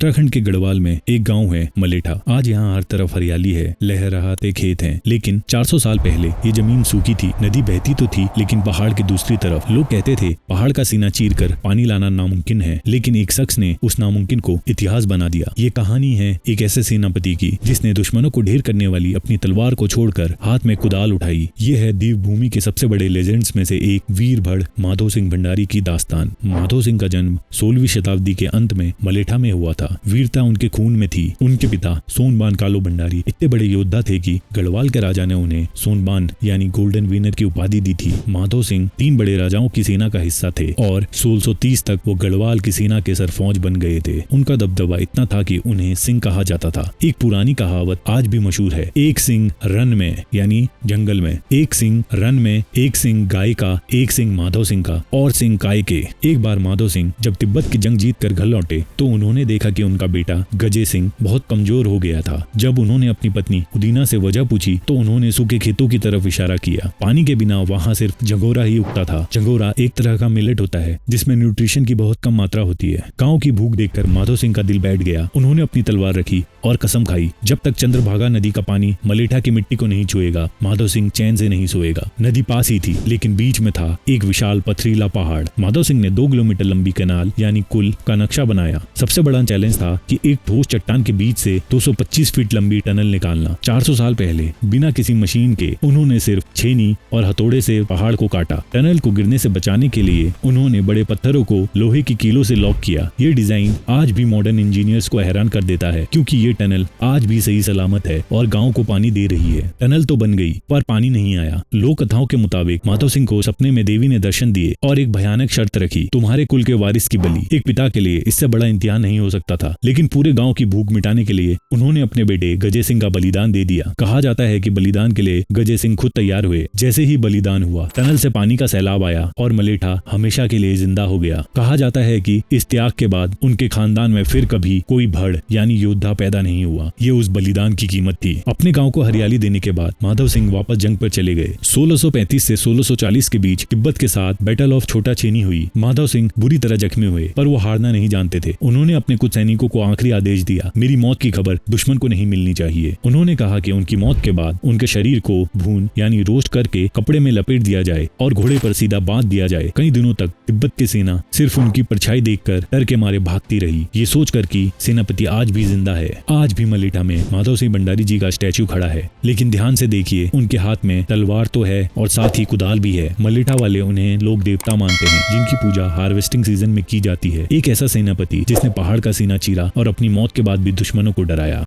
उत्तराखंड के गढ़वाल में एक गांव है मलेठा। आज यहाँ हर तरफ हरियाली है, लहराते खेत हैं, लेकिन 400 साल पहले ये जमीन सूखी थी। नदी बहती तो थी, लेकिन पहाड़ की दूसरी तरफ। लोग कहते थे पहाड़ का सीना चीरकर पानी लाना नामुमकिन है, लेकिन एक शख्स ने उस नामुमकिन को इतिहास बना दिया। ये कहानी है एक ऐसे सेनापति की जिसने दुश्मनों को ढेर करने वाली अपनी तलवार को छोड़कर हाथ में कुदाल उठाई। ये है देवभूमि के सबसे बड़े लेजेंड्स में से एक वीरभड़ माधो सिंह भंडारी की दास्तान। माधो सिंह का जन्म 16वीं शताब्दी के अंत में मलेठा में हुआ था। वीरता उनके खून में थी। उनके पिता सोनबान कालो भंडारी इतने बड़े योद्धा थे कि गढ़वाल के राजा ने उन्हें सोनबान यानी गोल्डन विनर की उपाधि दी थी। माधो सिंह 3 बड़े राजाओं की सेना का हिस्सा थे और 1630 तक वो गढ़वाल की सेना के सरफौज बन गए थे। उनका दबदबा इतना था कि उन्हें सिंह कहा जाता था। एक पुरानी कहावत आज भी मशहूर है, एक सिंह रन में यानी जंगल में, एक सिंह रन में, एक सिंह गाय का, एक सिंह माधो सिंह का और सिंह काय के। एक बार माधो सिंह जब तिब्बत की जंग जीत कर घर लौटे तो उन्होंने देखा कि उनका बेटा गजे सिंह बहुत कमजोर हो गया था। जब उन्होंने अपनी पत्नी उदीना से वजह पूछी तो उन्होंने सूखे खेतों की तरफ इशारा किया। पानी के बिना वहाँ सिर्फ झंगोरा ही उगता था। झंगोरा एक तरह का मिलेट होता है जिसमें न्यूट्रिशन की बहुत कम मात्रा होती है। गांव की भूख देखकर माधो सिंह का दिल बैठ गया। उन्होंने अपनी तलवार रखी और कसम खाई, जब तक चंद्रभागा नदी का पानी मलेठा की मिट्टी को नहीं छुएगा माधो सिंह चैन से नहीं सोएगा। नदी पास ही थी, लेकिन बीच में था एक विशाल पथरीला पहाड़। माधो सिंह ने 2 किलोमीटर लंबी कैनाल यानी कुल का नक्शा बनाया। सबसे बड़ा चैलेंज था कि एक ठोस चट्टान के बीच से 225 फीट लंबी टनल निकालना। 400 साल पहले बिना किसी मशीन के उन्होंने सिर्फ छेनी और हथौड़े से पहाड़ को काटा। टनल को गिरने से बचाने के लिए उन्होंने बड़े पत्थरों को लोहे की कीलों से लॉक किया। ये डिजाइन आज भी मॉडर्न इंजीनियर्स को हैरान कर देता है, क्योंकि ये टनल आज भी सही सलामत है और गांव को पानी दे रही है। टनल तो बन गई पर पानी नहीं आया। लोक कथाओं के मुताबिक माधो सिंह को सपने में देवी ने दर्शन दिए और एक भयानक शर्त रखी, तुम्हारे कुल के वारिस की बलि। एक पिता के लिए इससे बड़ा इम्तिहान नहीं हो सकता था, लेकिन पूरे गांव की भूख मिटाने के लिए उन्होंने अपने बेटे गजे सिंह का बलिदान दे दिया। कहा जाता है कि बलिदान के लिए गजे सिंह खुद तैयार हुए। जैसे ही बलिदान हुआ, टनल से पानी का सैलाब आया और मलेठा हमेशा के लिए जिंदा हो गया। कहा जाता है कि इस त्याग के बाद उनके खानदान में फिर कभी कोई भड़ यानी योद्धा पैदा नहीं हुआ। ये उस बलिदान की कीमत थी। अपने गांव को हरियाली देने के बाद माधव सिंह वापस जंग पर चले गए। 1635 से 1640 के बीच तिब्बत के साथ बैटल ऑफ छोटा छेनी हुई। माधव सिंह बुरी तरह जख्मी हुए, पर वो हारना नहीं जानते थे। उन्होंने अपने कुछ सैनिकों को आखिरी आदेश दिया, मेरी मौत की खबर दुश्मन को नहीं मिलनी चाहिए। उन्होंने कहा कि उनकी मौत के बाद उनके शरीर को भून यानी रोस्ट करके कपड़े में लपेट दिया जाए और घोड़े पर सीधा बांध दिया जाए। कई दिनों तक तिब्बत की सेना सिर्फ उनकी परछाई देखकर डर के मारे भागती रही। ये सोचकर कि सेनापति आज भी जिंदा है। आज भी मलेठा में माधो सिंह भंडारी जी का स्टैचू खड़ा है, लेकिन ध्यान से देखिए, उनके हाथ में तलवार तो है और साथ ही कुदाल भी है। मलेठा वाले उन्हें लोग देवता मानते हैं, जिनकी पूजा हार्वेस्टिंग सीजन में की जाती है। एक ऐसा सेनापति जिसने पहाड़ का सीना चीरा और अपनी मौत के बाद भी दुश्मनों को डराया।